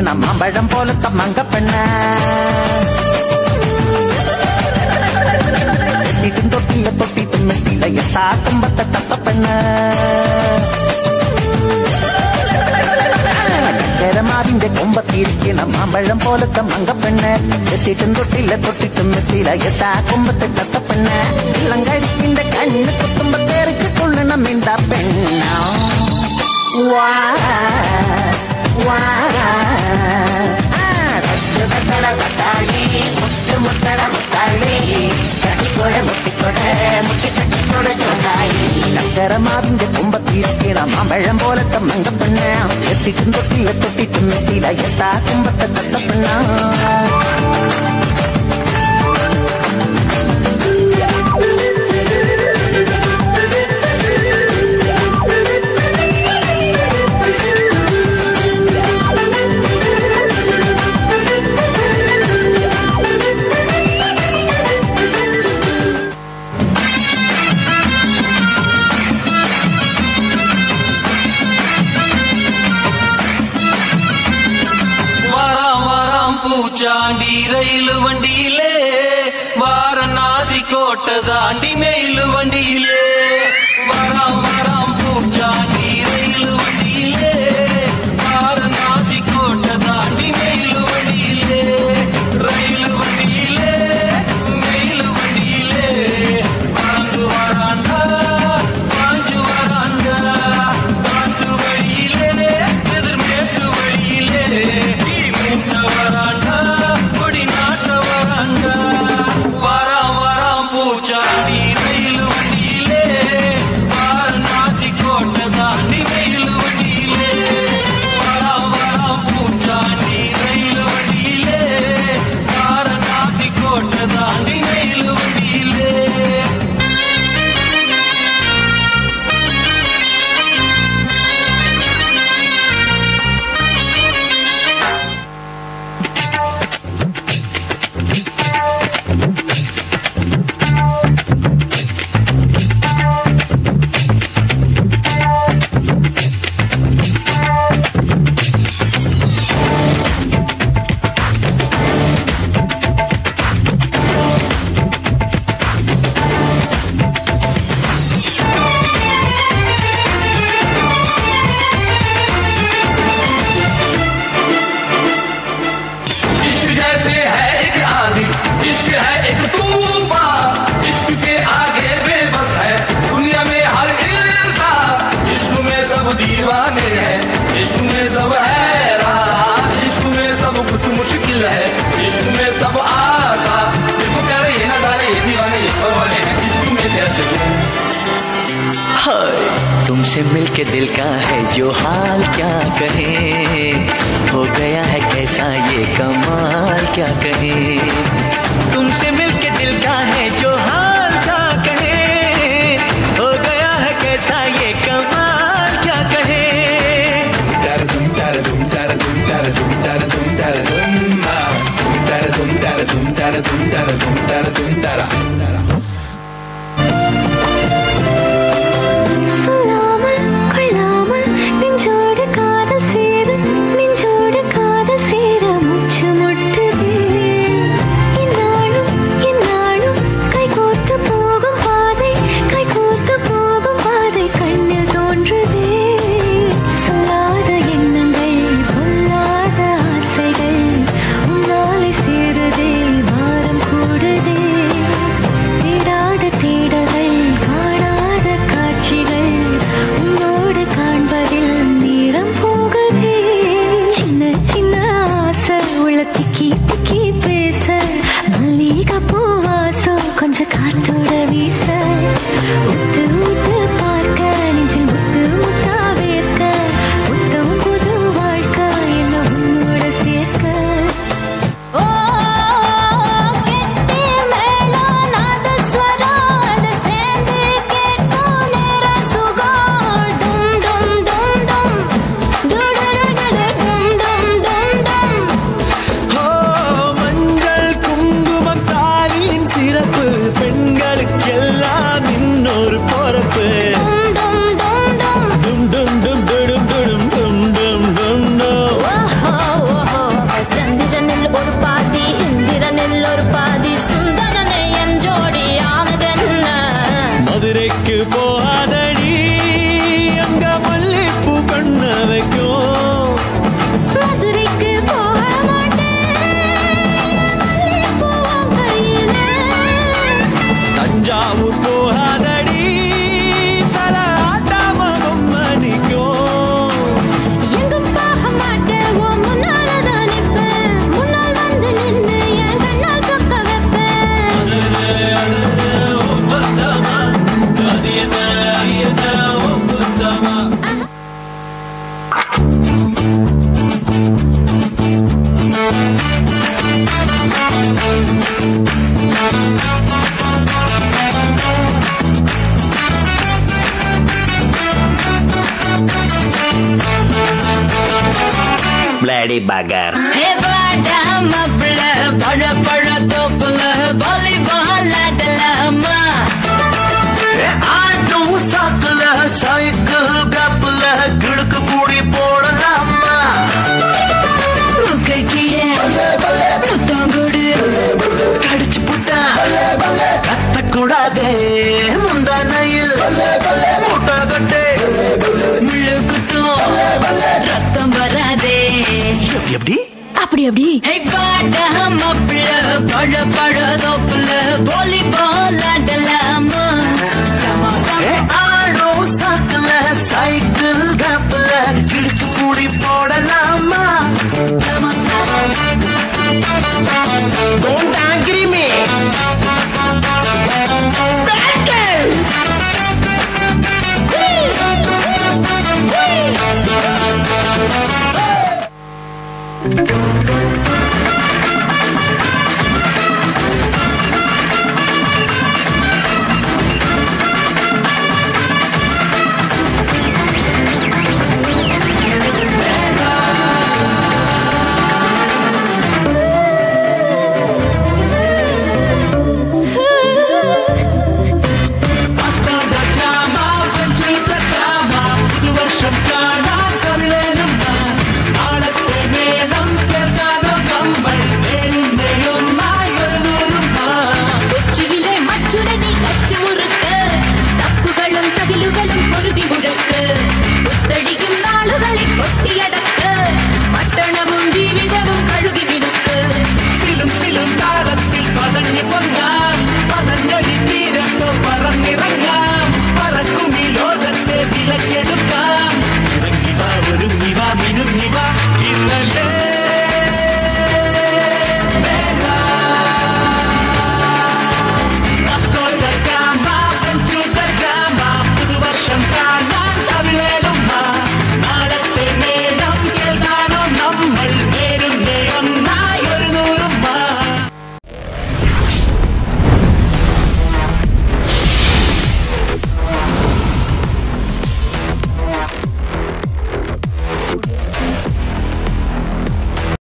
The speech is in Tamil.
இருக்கணும் மாம்பழம் போல மங்க பெண்ண தொட்டில தொட்டிட்டு மெட்டில எத்தா கும்பத்தை தத்த பெண்ண மாறிந்த கொம்பத்தி இருக்கணும் மாம்பழம் போல மங்க பெண்ண எத்திட்டு தொட்டில தொட்டிட்டு மெட்டில எத்தா கும்பத்தை தத்த பெண்ண இளங்க இருக்கின்ற கண்ணு குத்தும்பத்தேருக்கு கொள்ளு நம்ம இந்த பெண்ணா வா வா முத்தட முத்தாளி முத்து முத்தட முத்தாளி கட்டிக்கொட முட்டிக்கொட முட்டி கட்டிக்கொட சொன்னாயி நகரமாவிந்த கும்பத்தி இருக்கிற மாம்பழம் போல மங்க பண்ண எத்திட்டு தொட்டில தொட்டிட்டு மெட்டில எத்தா கும்பத்தை தத்த பண்ணா பூச்சாண்டி ரயிலு வண்டியிலே வாரணாசி கோட்டை தாண்டி மேலு வண்டியிலே வராம் வராம் பூச்சாண்டி ரயிலு வண்டியிலே வாரணாசி கோட்டை தாண்டி மேலு வண்டியிலே ரயிலு வண்டியிலே மேலு வண்டியிலே பறந்து வராண்டா பாஞ்சு வராண்டா காட்டு வழியிலே எதிர்மேட்டு வழியிலே பூச்சாண்டி ரயிலு வண்டியிலே வாரணாசி கோட்டை தாண்டி மேலு வண்டியிலே வராம் வராம் பூச்சாண்டி ரயிலு வண்டியிலே வாரணாசி கோட்டை தாண்டி மேலு வண்டியிலே दीवाने हैं इश्क में सब हैरान इश्क में सब कुछ मुश्किल है इश्क में सब आसान इसको कह रहे ये नजारे ये दीवाने इश्क वाले हैं इश्क में कैसे हाय तुमसे मिलके दिल का है जो हाल क्या कहें हो गया है कैसा ये कमाल क्या कहें तुमसे मिलके दिल का है जो हाल क्या कहें हो गया है कैसा ये कमाल क्या कहें Bloody bugger. Hey, bada mabla, bada bada topla, volleyball adalama. ஆட்டு சாக்குல சைக்கிள் கப்புல கிழக்கு கூடி போடலாமா முக்க கீழே புத்தங்குடு கடிச்சு புட்டா கத்தக்கூடாதே முந்தானையில் முட்டை கட்டே முள்ளு குத்தும் ரத்தம் வராதே எப்படி அப்படி அப்படி Hey, bada mabla, bada bada topla, volleyball adalama.